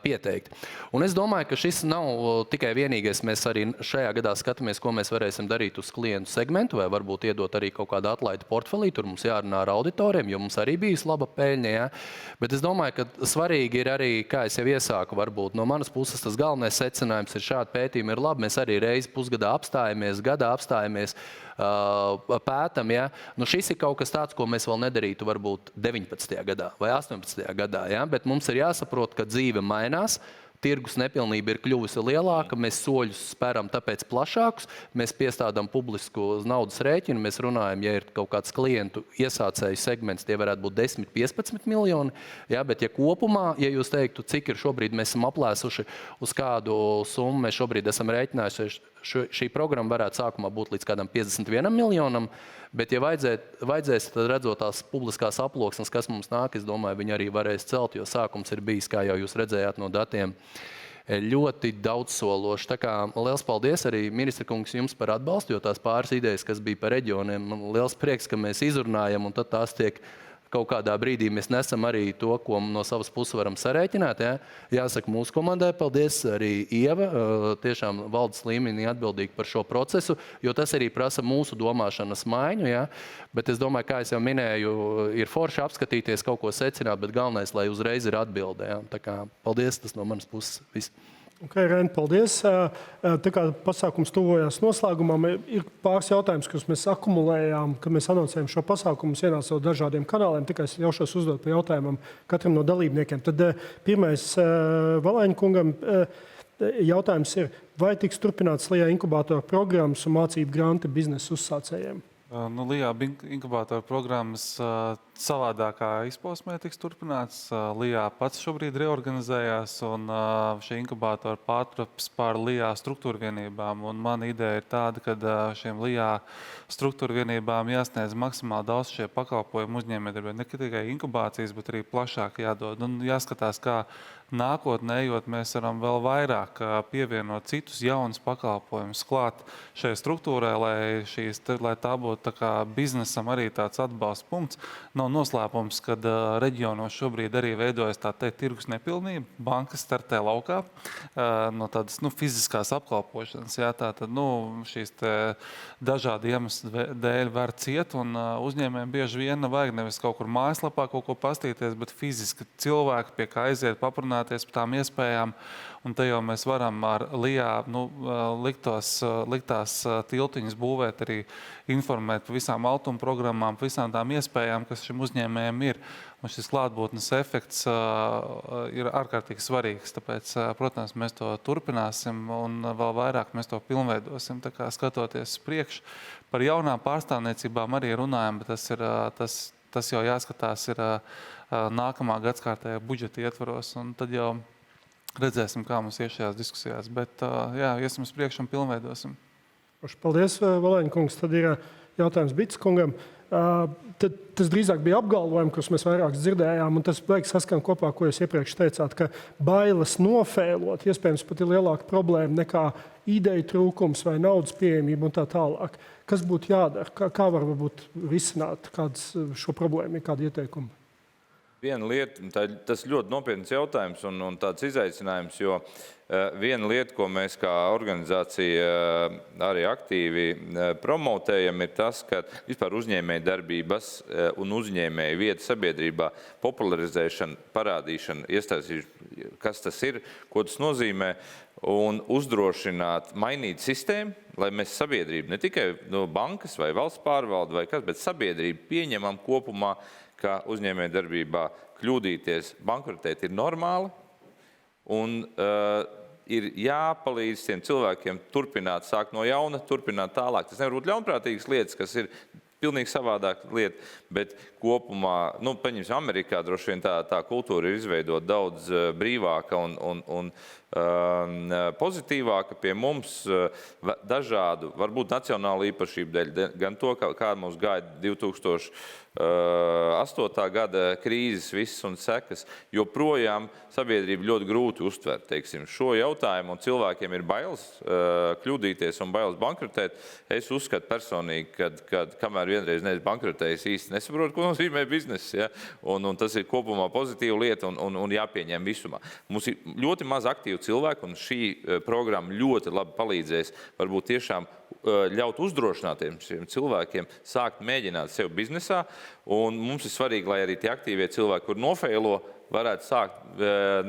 pieteikta. Un es domāju, ka šis nav tikai vienīgais. Mēs arī šajā gadā skatāmies, ko mēs varēsim darīt uz klientu segmentu, vai varbūt iedot arī kaut kādu atlaidu portfelī. Tur mums jārunā ar auditoriem, jo mums arī bijis laba peļņa. Ja? Bet es domāju, ka svarīgi ir arī, kā es jau iesāku, varbūt no manas puses tas galvenais secinājums ir šādi pētījumi ir labi. Mēs arī reizi pusgadā apstājamies, gadā apstājamies, pētam, ja? Nu, šis ir kaut kas tāds, ko mēs vēl nedarītu varbūt 19. gadā vai 18. gadā, ja? Bet mums ir jāsaprot, ka dzīve mainās, tirgus nepilnība ir kļuvusi lielāka, mēs soļus spēram tāpēc plašākus, mēs piestādām publisku naudas rēķinu, mēs runājam, ja ir kaut kāds klientu iesācēju segments, tie varētu būt 10-15 miljoni, ja? Bet ja kopumā, ja jūs teiktu, cik ir šobrīd mēs esam aplēsuši uz kādu summu, mēs šobrīd esam rēķinājuši, šī programma varētu sākumā būt līdz kādam 51 miljonam, bet, ja vajadzēs, tad redzot tās publiskās aploksnes, kas mums nāk, es domāju, viņi arī varēs celt, jo sākums ir bijis, kā jau jūs redzējāt no datiem, ļoti daudzsološi. Tā kā liels paldies arī, ministra kungs, jums par atbalstu, jo tās pāris idejas, kas bija par reģioniem, man liels prieks, ka mēs izrunājam, un tad tās tiek kaut kādā brīdī mēs nesam arī to, ko no savas puses varam sarēķināt. Ja? Jāsaka mūsu komandai paldies, arī Ieva, tiešām valdes līmenī atbildīgi par šo procesu, jo tas arī prasa mūsu domāšanas maiņu. Ja? Bet es domāju, kā es jau minēju, ir forši apskatīties, kaut ko secināt, bet galvenais, lai uzreiz ir atbilde. Ja? Tā kā paldies, tas no manas puses viss. Okay, Reini, paldies. Tā kā pasākums tuvojās noslēgumam, ir pāris jautājums, kurus mēs akumulējām, kad mēs anoncējam šo pasākumu, ienāca caur dažādiem kanāliem. Tikai es ļaušos uzdot pa jautājumam katram no dalībniekiem. Tad pirmais Valaiņa kungam jautājums ir, vai tiks turpināts LIA inkubātora programmas un mācību granti biznesa uzsācējiem? Nu, LIA inkubātora programmas savādākā izpausmē tiks turpināts. LIA pats šobrīd reorganizējās un šie inkubātori pārtraps pār LIA struktūra vienībām. Un mana ideja ir tāda, ka šiem LIA struktūra vienībām jāsniedz maksimāli daudz šie pakalpojumi uzņēmējdarbiem. Ne tikai inkubācijas, bet arī plašāk jādod. Un jāskatās, kā nākotnē ejot, mēs varam vēl vairāk pievienot citus jaunus pakalpojumus klāt šai struktūrai, lai tā būtu tā kā biznesam arī tāds atbalsta punkts. Nav noslēpums, ka reģionos šobrīd arī veidojas tā teikt tirgus nepilnība. Bankas startē laukā no tādas fiziskās apkalpošanas. Jā, tātad šīs dažādi iemesli dēļ var ciet un uzņēmējiem bieži vien vajag nevis kaut kur mājaslapā kaut ko pastīties, bet fiziski cilvēki pie kā aiziet paprunāties par tām iespējām. Un te jau mēs varam ar LIA liktās tiltiņas būvēt, arī informēt par visām altuma programmām, par visām tām iespējām, kas šim uzņēmējiem ir. Un šis klātbūtnes efekts ir ārkārtīgi svarīgs. Tāpēc, protams, mēs to turpināsim un vēl vairāk mēs to pilnveidosim. Tā kā skatoties priekš, par jaunām pārstāvniecībām arī runājam, bet tas jau jāskatās ir nākamā gadskārtējā budžeta ietvaros. Un tad jau redzēsim, kā mums ies šajās diskusijās, bet iesim uz priekšu un pilnveidosim. Paldies, Valaiņa kungs. Tad ir jautājums Bits kungam. Tas drīzāk bija apgalvojumi, kurus mēs vairāk dzirdējām, un tas beigas saskan kopā, ko jūs iepriekš teicāt, ka bailes nofēlot, iespējams pat ir lielāka problēma nekā ideju trūkums vai naudas pieejamība un tā tālāk. Kas būtu jādara? Kā var varbūt risināt šo problēmu, kādu ieteikumu? Viena lieta, tas ļoti nopietns jautājums un tāds izaicinājums, jo viena lieta, ko mēs kā organizācija arī aktīvi promotējam, ir tas, ka vispār uzņēmēju darbības un uzņēmēju vietu sabiedrībā popularizēšana, parādīšana, iestāstīšana, kas tas ir, ko tas nozīmē, un uzdrošināt, mainīt sistēmu, lai mēs sabiedrību, ne tikai bankas vai valsts pārvalde vai kas, bet sabiedrību pieņemam kopumā, ka uzņēmēju darbībā kļūdīties, bankrotēt ir normāli un ir jāpalīdz tiem cilvēkiem turpināt, sākt no jauna, turpināt tālāk. Tas nevar būt ļaunprātīgas lietas, kas ir pilnīgi savādāka lieta, bet kopumā, paņemsim, Amerikā droši vien tā kultūra ir izveidota daudz brīvāka un pozitīvāka pie mums dažādu, varbūt nacionālu īpašību dēļ, gan to, kā mums gaida 2008. Gada krīzes visas un sekas, joprojām sabiedrība ļoti grūti uztver, teiksim, šo jautājumu, un cilvēkiem ir bailes kļūdīties un bailes bankrotēt. Es uzskatu personīgi, ka kamēr vienreiz neesmu bankrotējis, īsti nesaprotu, ko nozīmē bizness, ja? un tas ir kopumā pozitīva lieta un jāpieņem visumā. Mums ir ļoti maz aktīvu cilvēku, un šī programma ļoti labi palīdzēs varbūt tiešām ļaut uzdrošinātiem šiem cilvēkiem sākt mēģināt sev biznesā, un mums ir svarīgi, lai arī tie aktīvie cilvēki, kur nofeilo, varētu sākt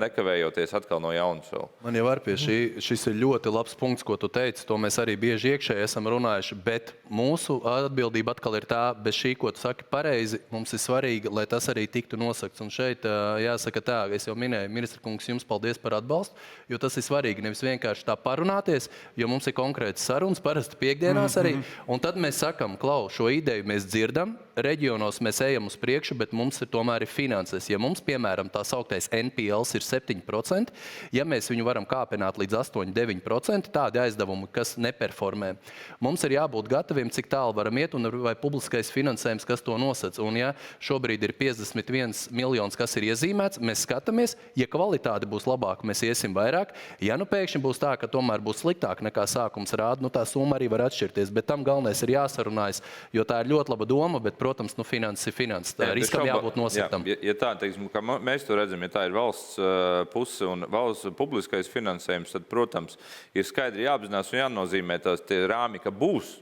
nekavējoties atkal no jauna sev. Man jau ar pie šis ir ļoti labs punkts, ko tu teici, to mēs arī bieži iekšēji esam runājuši, bet mūsu atbildība atkal ir tā, bez šī, ko tu saki pareizi, mums ir svarīgi, lai tas arī tiktu nosakts. Un šeit jāsaka tā, es jau minēju, ministra kungs, jums paldies par atbalstu, jo tas ir svarīgi, nevis vienkārši tā parunāties, jo mums ir konkrēts sarunas, parasti piekdienās arī, un tad mēs sakam, Klau, šo ideju mēs dzirdam, reģionos mēs ejam uz priekšu, bet mums ir tomēr finanses. Ja mums, piemēram, tā sauktais NPLs ir 7%, ja mēs viņu varam kāpināt līdz 8-9%, tādi aizdevumi, kas neperformē, mums ir jābūt gataviem, cik tālu varam iet, un vai publiskais finansējums, kas to nosac. Un ja šobrīd ir 51 miljonus, kas ir iezīmēts, mēs skatāmies, ja kvalitāte būs labāka, mēs iesim vairāk. Ja nu pēkšņi būs tā, ka tomēr būs sliktāk nekā sākums rāda, nu tā summa arī var atšķirties, bet tam galvenais ir jāsarunājas, jo tā ir ļoti laba doma, bet, protams, nu finanses ir finanses. Riskam jābūt nosaktam. Ja tā, teiksim, kā mēs to redzam, ja tā ir valsts puse un valsts publiskais finansējums, tad, protams, ir skaidri jāapzinās un jānozīmē tie rāmi, ka būs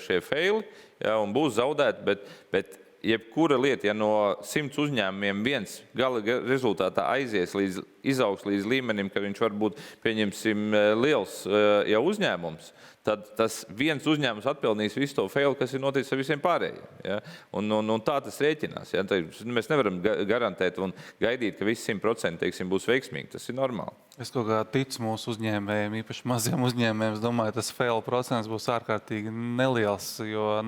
šie feili, ja, un būs zaudēti, bet jebkura lieta, ja no 100 uzņēmumiem viens gala rezultātā izaugs līdz līmenim, ka viņš var būt, pieņemsim, liels jau uzņēmums, tad tas viens uzņēmums atpelnīs visu to feilu, kas ir noticis ar visiem pārējiem. Ja? Un tā tas rēķinās. Ja? Mēs nevaram garantēt un gaidīt, ka visi 100% teiksim, būs veiksmīgi. Tas ir normāli. Es kaut kā ticu mūsu uzņēmējiem, īpaši maziem uzņēmējiem. Es domāju, tas feilu procents būs ārkārtīgi neliels, jo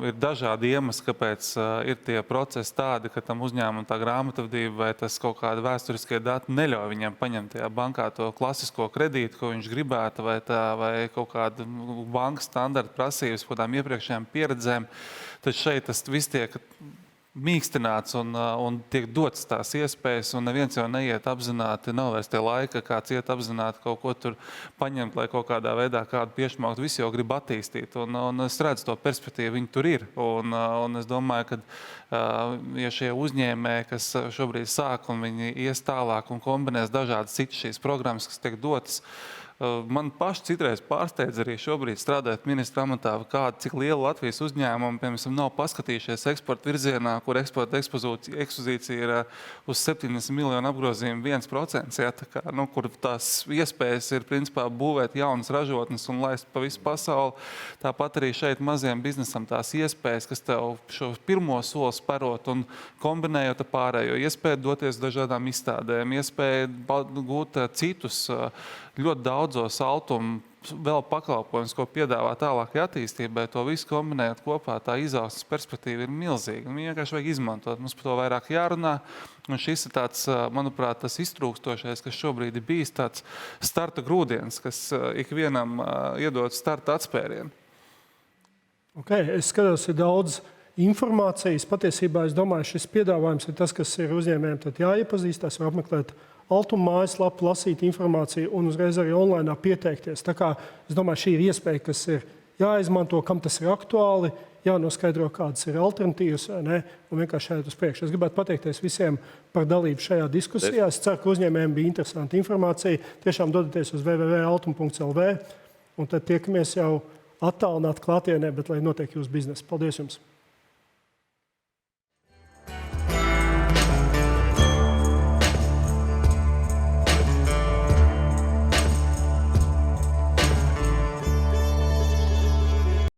ir dažādi iemesli, kāpēc ir tie procesi tādi, ka tam uzņēmumam tā grāmatvedība vai tas kaut kādi vēsturiskie dati neļauj viņam paņemt tajā bankā to klasisko kredītu, ko viņš gribētu, vai kaut kāda bankas standarta prasības, kaut kādām iepriekšējām pieredzēm. Tad šeit tas viss tiek mīkstināts un tiek dots tās iespējas, un neviens jau neiet apzināti, nav vairs tie laika, kāds iet apzināti kaut ko tur paņemt, lai kaut kādā veidā kādu piešķirtu. Visi jau grib attīstīt, un es redzu to perspektīvu, viņi tur ir. Un es domāju, ka ja šie uzņēmēji, kas šobrīd sāk, un viņi ies tālāk un kombinēs dažādas citas šīs programmas, kas tiek dotas, man paši citreiz pārsteidz arī šobrīd strādājot ministra amatā, cik liela Latvijas uzņēmuma, piemēram, nav paskatījušies eksporta virzienā, kur eksporta ekspozīcija ir uz 70 miljonu apgrozījumu 1%, ja, tā kā, kur tās iespējas ir principā būvēt jaunas ražotnes un laist pa visu pasauli. Tāpat arī šeit maziem biznesam tās iespējas, kas tev šo pirmo soli sperot un kombinējot ar pārējo, iespēja doties dažādām izstādēm, iespēja gūt citus ļoti daudzos autumu vēl pakalpojumus, ko piedāvā tālākai attīstībai, to visu kombinējot kopā, tā izaugsmes perspektīva ir milzīga. Viņu vienkārši vajag izmantot. Mums par to vairāk jārunā. Un šis ir tāds, manuprāt, tas iztrūkstošais, kas šobrīd ir bijis tāds starta grūdienis, kas ikvienam iedod starta atspērienu. Es skatos, ir daudz informācijas. Patiesībā, es domāju, šis piedāvājums ir tas, kas ir uzņēmējiem tad jāiepazīstās, var apmeklēt Altuma mājaslapu, lasīt informāciju un uzreiz arī online pieteikties. Tā kā, es domāju, šī ir iespēja, kas ir jāizmanto, kam tas ir aktuāli, jānoskaidro, kādas ir alternatīvas, ne, un vienkārši šeit uz priekšu. Es gribētu pateikties visiem par dalību šajā diskusijā. Es ceru, ka uzņēmējiem bija interesanta informācija. Tiešām dodieties uz www.altuma.lv, un tad tiekamies jau attālināti klātienē, bet lai notiek jūsu biznesa. Paldies jums!